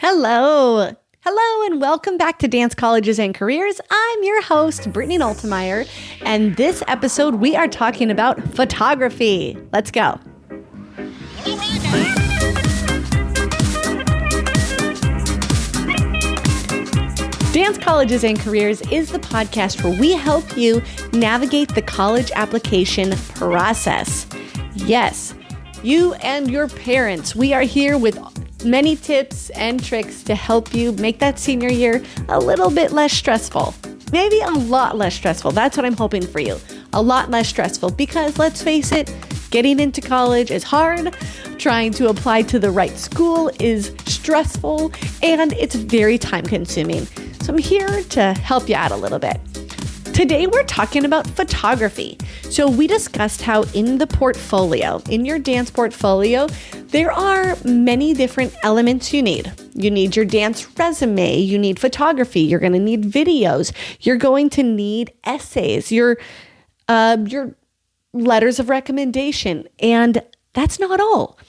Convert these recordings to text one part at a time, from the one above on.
Hello. Hello and welcome back to Dance Colleges and Careers. I'm your host, Brittany Noltemeyer, and this episode we are talking about photography. Let's go. Dance Colleges and Careers is the podcast where we help you navigate the college application process. Yes, you and your parents, we are here with many tips and tricks to help you make that senior year a little bit less stressful. Maybe a lot less stressful. That's what I'm hoping for you. A lot less stressful because let's face it, getting into college is hard. Trying to apply to the right school is stressful and it's very time consuming. So I'm here to help you out a little bit. Today we're talking about photography. So we discussed how in the portfolio, in your dance portfolio, there are many different elements you need. You need your dance resume, you need photography, you're going to need videos, you're going to need essays, your letters of recommendation, and that's not all.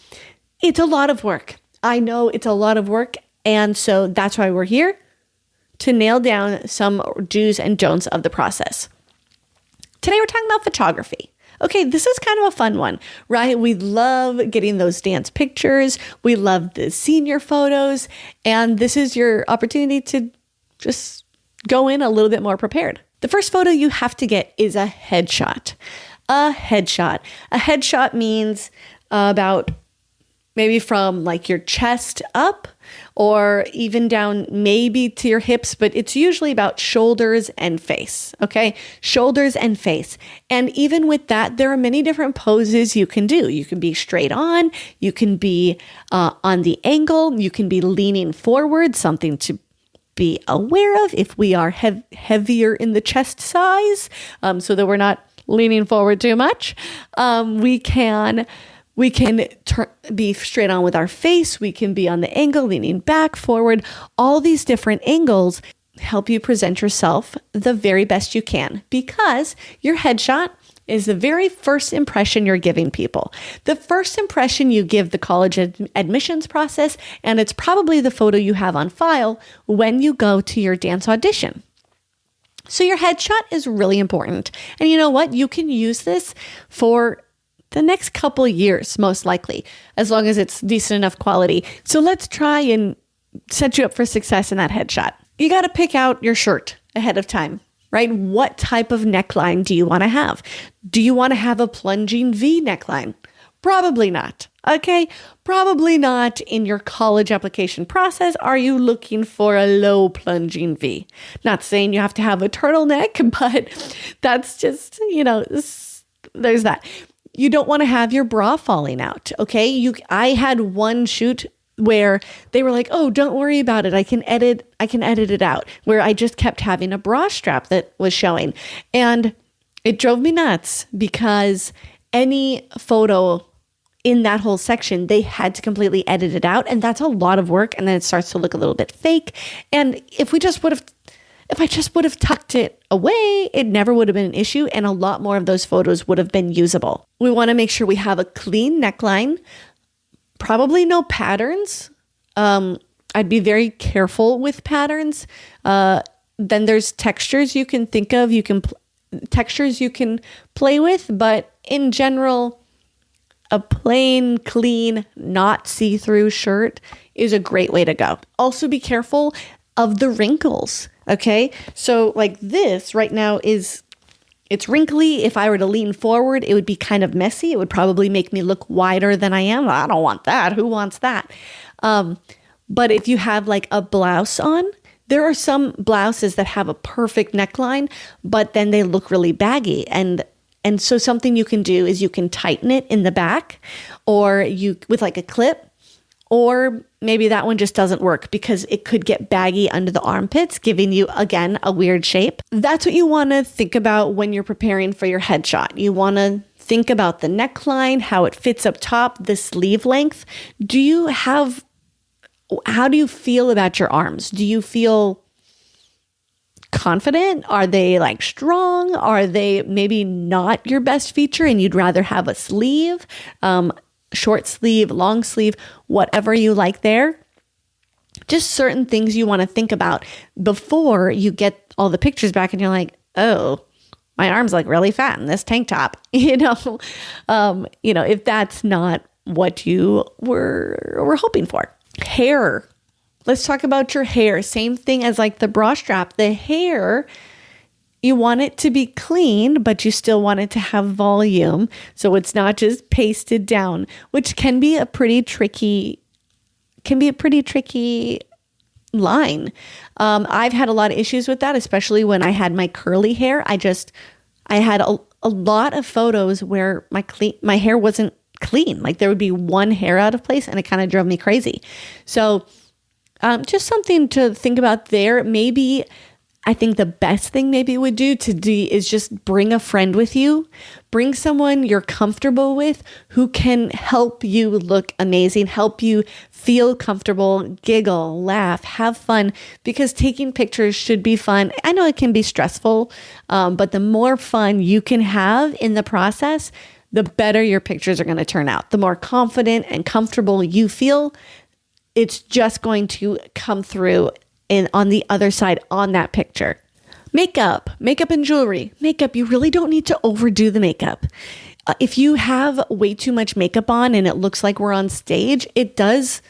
It's a lot of work. I know it's a lot of work, and so that's why we're here to nail down some do's and don'ts of the process. Today we're talking about photography. Okay, this is kind of a fun one, right? We love getting those dance pictures. We love the senior photos. And this is your opportunity to just go in a little bit more prepared. The first photo you have to get is a headshot. A headshot. A headshot means about maybe from like your chest up or even down maybe to your hips, but it's usually about shoulders and face, okay? Shoulders and face. And even with that, there are many different poses you can do. You can be straight on, you can be on the angle, you can be leaning forward, something to be aware of if we are heavier in the chest size, so that we're not leaning forward too much. We can be straight on with our face. We can be on the angle, leaning back, forward. All these different angles help you present yourself the very best you can because your headshot is the very first impression you're giving people. The first impression you give the college admissions process, and it's probably the photo you have on file when you go to your dance audition. So your headshot is really important. And you know what? You can use this for the next couple of years, most likely, as long as it's decent enough quality. So let's try and set you up for success in that headshot. You got to pick out your shirt ahead of time, right? What type of neckline do you want to have? Do you want to have a plunging V neckline? Probably not. Okay, probably not in your college application process. Are you looking for a low plunging V? Not saying you have to have a turtleneck, but that's just, there's that. You don't want to have your bra falling out, okay? I had one shoot where they were like, "Oh, don't worry about it. I can edit it out." Where I just kept having a bra strap that was showing. And it drove me nuts because any photo in that whole section, they had to completely edit it out, and that's a lot of work, and then it starts to look a little bit fake. And if I just would have tucked it away, it never would have been an issue, and a lot more of those photos would have been usable. We want to make sure we have a clean neckline, probably no patterns. I'd be very careful with patterns. Then there's textures you can think of, textures you can play with, but in general, a plain, clean, not see-through shirt is a great way to go. Also be careful of the wrinkles. Okay, so like this right now it's wrinkly. If I were to lean forward, it would be kind of messy. It would probably make me look wider than I am. I don't want that. Who wants that? But if you have like a blouse on, there are some blouses that have a perfect neckline, but then they look really baggy. And so something you can do is you can tighten it in the back or with like a clip. Or maybe that one just doesn't work because it could get baggy under the armpits, giving you, again, a weird shape. That's what you want to think about when you're preparing for your headshot. You want to think about the neckline, how it fits up top, the sleeve length. How do you feel about your arms? Do you feel confident? Are they like strong? Are they maybe not your best feature and you'd rather have a sleeve? Short sleeve, long sleeve, whatever you like there. Just certain things you want to think about before you get all the pictures back and you're like, oh, my arms look really fat in this tank top. If that's not what you were hoping for. Hair. Let's talk about your hair. Same thing as like the bra strap. The hair, you want it to be clean, but you still want it to have volume. So it's not just pasted down, which can be a pretty tricky line. I've had a lot of issues with that, especially when I had my curly hair. I had a lot of photos where my hair wasn't clean. Like there would be one hair out of place and it kind of drove me crazy. So just something to think about there. Maybe I think the best thing maybe would do is just bring a friend with you. Bring someone you're comfortable with who can help you look amazing, help you feel comfortable, giggle, laugh, have fun, because taking pictures should be fun. I know it can be stressful, but the more fun you can have in the process, the better your pictures are going to turn out. The more confident and comfortable you feel, it's just going to come through on the other side on that picture. Makeup and jewelry. Makeup, you really don't need to overdo the makeup. If you have way too much makeup on and it looks like we're on stage, it does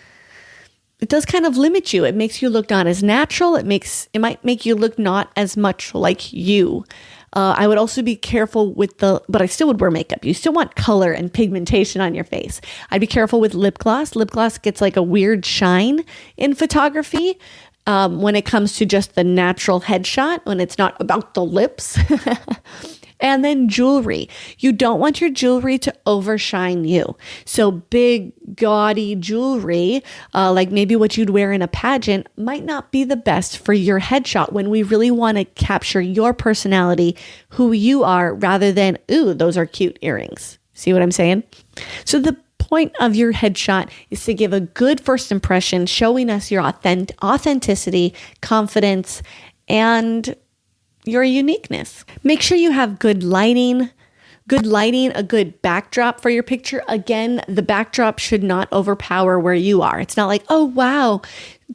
kind of limit you. It makes you look not as natural. It might make you look not as much like you. I would also be careful but I still would wear makeup. You still want color and pigmentation on your face. I'd be careful with lip gloss. Lip gloss gets like a weird shine in photography when it comes to just the natural headshot, when it's not about the lips. And then jewelry. You don't want your jewelry to overshine you. So big, gaudy jewelry, like maybe what you'd wear in a pageant, might not be the best for your headshot when we really want to capture your personality, who you are, rather than, ooh, those are cute earrings. See what I'm saying? So the point of your headshot is to give a good first impression, showing us your authenticity, confidence, and your uniqueness. Make sure you have good lighting, a good backdrop for your picture. Again, the backdrop should not overpower where you are. It's not like, oh, wow,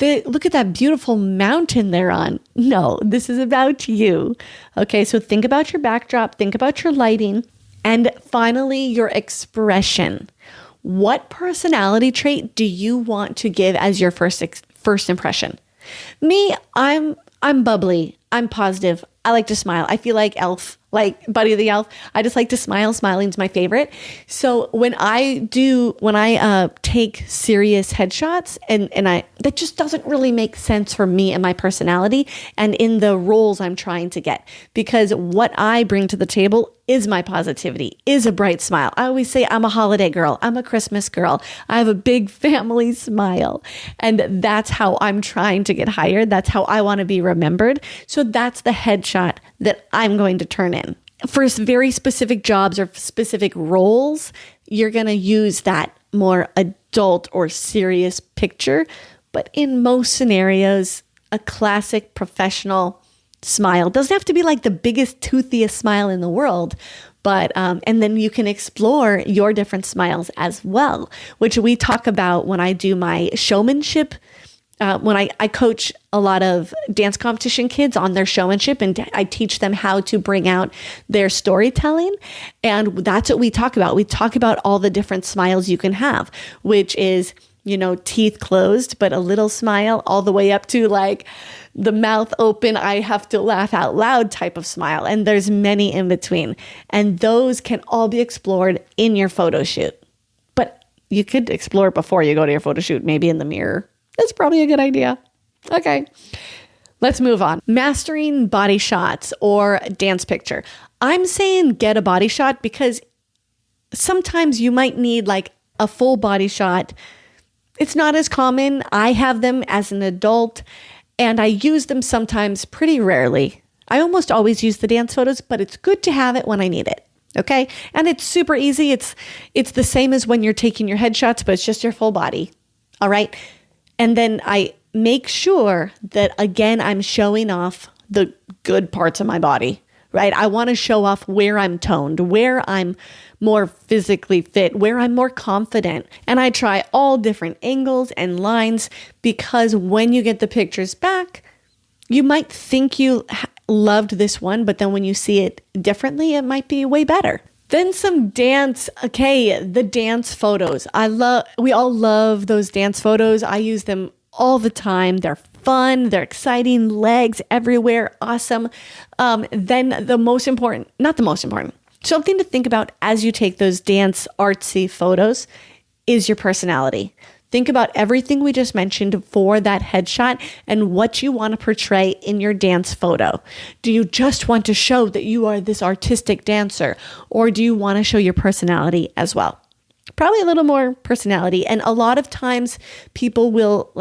look at that beautiful mountain they're on. No, this is about you. Okay, so think about your backdrop, think about your lighting, and finally, your expression. What personality trait do you want to give as your first impression? Me, I'm bubbly. I'm positive. I like to smile. I feel like Elf, like Buddy the Elf. I just like to smile. Smiling's my favorite. So when I take serious headshots and that just doesn't really make sense for me and my personality and in the roles I'm trying to get, because what I bring to the table is my positivity, is a bright smile. I always say I'm a holiday girl. I'm a Christmas girl. I have a big family smile. And that's how I'm trying to get hired. That's how I want to be remembered. So that's the headshot that I'm going to turn in. For very specific jobs or specific roles, you're going to use that more adult or serious picture. But in most scenarios, a classic professional smile doesn't have to be like the biggest, toothiest smile in the world, but and then you can explore your different smiles as well, which we talk about when I do my showmanship. When I coach a lot of dance competition kids on their showmanship, and I teach them how to bring out their storytelling. And that's what we talk about. We talk about all the different smiles you can have, which is, teeth closed, but a little smile, all the way up to like the mouth open, I have to laugh out loud type of smile. And there's many in between. And those can all be explored in your photo shoot. But you could explore before you go to your photo shoot, maybe in the mirror. That's probably a good idea. Okay, let's move on. Mastering body shots or dance picture. I'm saying get a body shot because sometimes you might need like a full body shot. It's not as common. I have them as an adult and I use them sometimes pretty rarely. I almost always use the dance photos, but it's good to have it when I need it. Okay. And it's super easy. It's the same as when you're taking your headshots, but it's just your full body. All right. And then I make sure that, again, I'm showing off the good parts of my body, right? I want to show off where I'm toned, where I'm more physically fit, where I'm more confident. And I try all different angles and lines because when you get the pictures back, you might think you loved this one, but then when you see it differently, it might be way better. Then some dance. Okay, the dance photos. We all love those dance photos. I use them all the time. They're fun. They're exciting. Legs everywhere. Awesome. Then something to think about as you take those dance artsy photos is your personality. Think about everything we just mentioned for that headshot and what you want to portray in your dance photo. Do you just want to show that you are this artistic dancer, or do you want to show your personality as well? Probably a little more personality. And a lot of times people will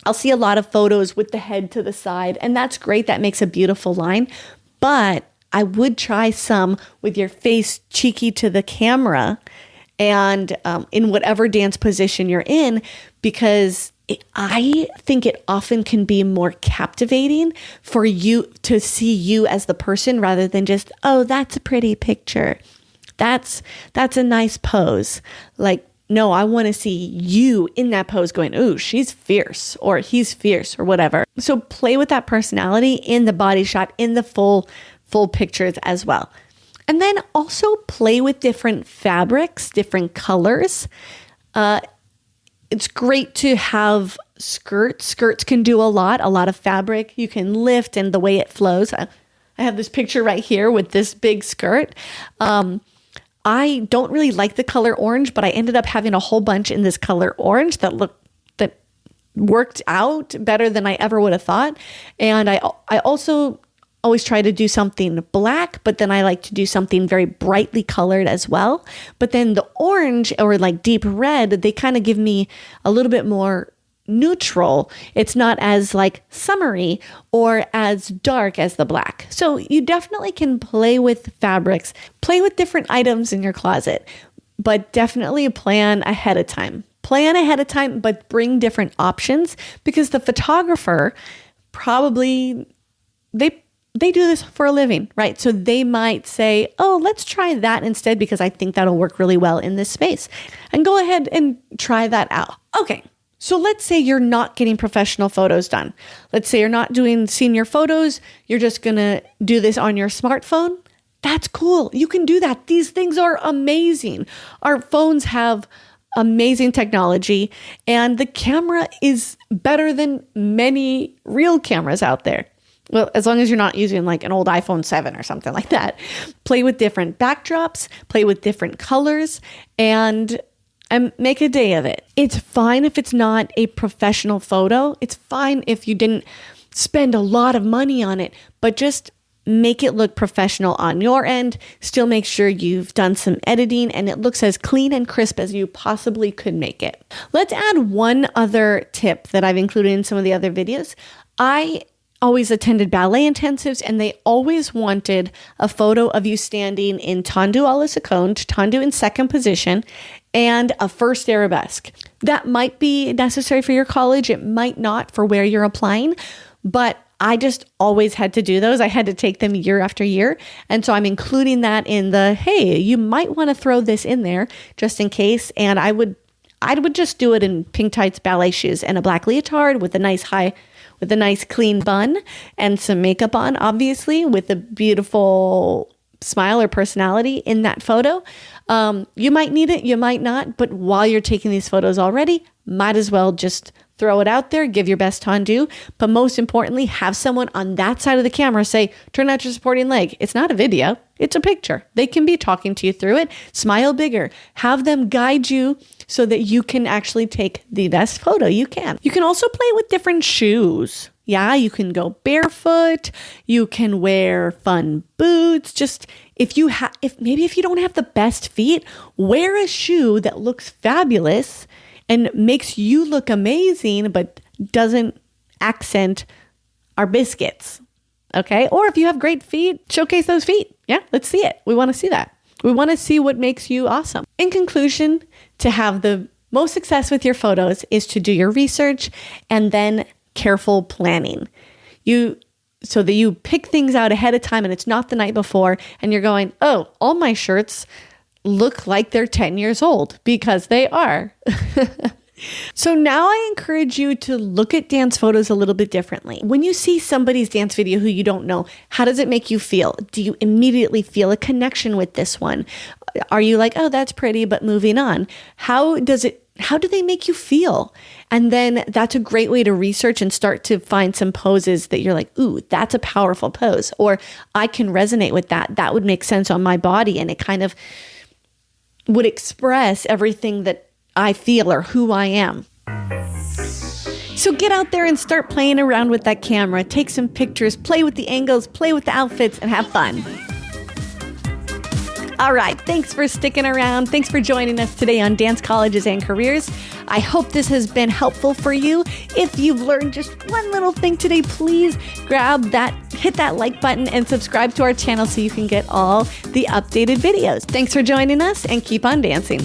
I'll see a lot of photos with the head to the side, and that's great. That makes a beautiful line. But I would try some with your face cheeky to the camera and in whatever dance position you're in, because I think it often can be more captivating for you to see you as the person rather than just, oh, that's a pretty picture. That's a nice pose. No, I want to see you in that pose going, ooh, she's fierce or he's fierce or whatever. So play with that personality in the body shot, in the full pictures as well. And then also play with different fabrics, different colors. It's great to have skirts. Skirts can do a lot of fabric. You can lift and the way it flows. I have this picture right here with this big skirt. I don't really like the color orange, but I ended up having a whole bunch in this color orange that worked out better than I ever would have thought. And I also always try to do something black, but then I like to do something very brightly colored as well. But then the orange or deep red, they kind of give me a little bit more neutral. It's not as summery or as dark as the black. So you definitely can play with fabrics, play with different items in your closet, but definitely plan ahead of time. Plan ahead of time, but bring different options, because the photographer probably, they do this for a living, right? So they might say, oh, let's try that instead because I think that'll work really well in this space. And go ahead and try that out. Okay. So let's say you're not getting professional photos done. Let's say you're not doing senior photos. You're just going to do this on your smartphone. That's cool. You can do that. These things are amazing. Our phones have amazing technology, and the camera is better than many real cameras out there. Well, as long as you're not using an old iPhone 7 or something like that. Play with different backdrops, play with different colors, and make a day of it. It's fine if it's not a professional photo. It's fine if you didn't spend a lot of money on it, but just make it look professional on your end. Still make sure you've done some editing and it looks as clean and crisp as you possibly could make it. Let's add one other tip that I've included in some of the other videos. I always attended ballet intensives, and they always wanted a photo of you standing in tendus à la seconde, tendus in second position, and a first arabesque. That might be necessary for your college. It might not for where you're applying, but I just always had to do those. I had to take them year after year. And so I'm including that in the, hey, you might want to throw this in there just in case. And I would just do it in pink tights, ballet shoes, and a black leotard with a nice clean bun and some makeup on, obviously, with a beautiful smile or personality in that photo. You might need it, you might not, but while you're taking these photos already, might as well just throw it out there, give your best tendu, but most importantly, have someone on that side of the camera say, turn out your supporting leg. It's not a video, it's a picture. They can be talking to you through it. Smile bigger. Have them guide you so that you can actually take the best photo you can. You can also play with different shoes. Yeah, you can go barefoot. You can wear fun boots. Just if you don't have the best feet, wear a shoe that looks fabulous and makes you look amazing, but doesn't accent our biscuits. Okay? Or if you have great feet, showcase those feet. Yeah, let's see it. We want to see that. We want to see what makes you awesome. In conclusion, to have the most success with your photos is to do your research and then careful planning. You so that you pick things out ahead of time and it's not the night before and you're going, oh, all my shirts look like they're 10 years old, because they are. So now I encourage you to look at dance photos a little bit differently. When you see somebody's dance video who you don't know, how does it make you feel? Do you immediately feel a connection with this one? Are you like, oh, that's pretty, but moving on? How do they make you feel? And then that's a great way to research and start to find some poses that you're like, ooh, that's a powerful pose, or I can resonate with that. That would make sense on my body, and it kind of would express everything that I feel or who I am. So get out there and start playing around with that camera. Take some pictures, play with the angles, play with the outfits, and have fun. All right, thanks for sticking around. Thanks for joining us today on Dance Colleges and Careers. I hope this has been helpful for you. If you've learned just one little thing today, please hit that like button and subscribe to our channel so you can get all the updated videos. Thanks for joining us, and keep on dancing.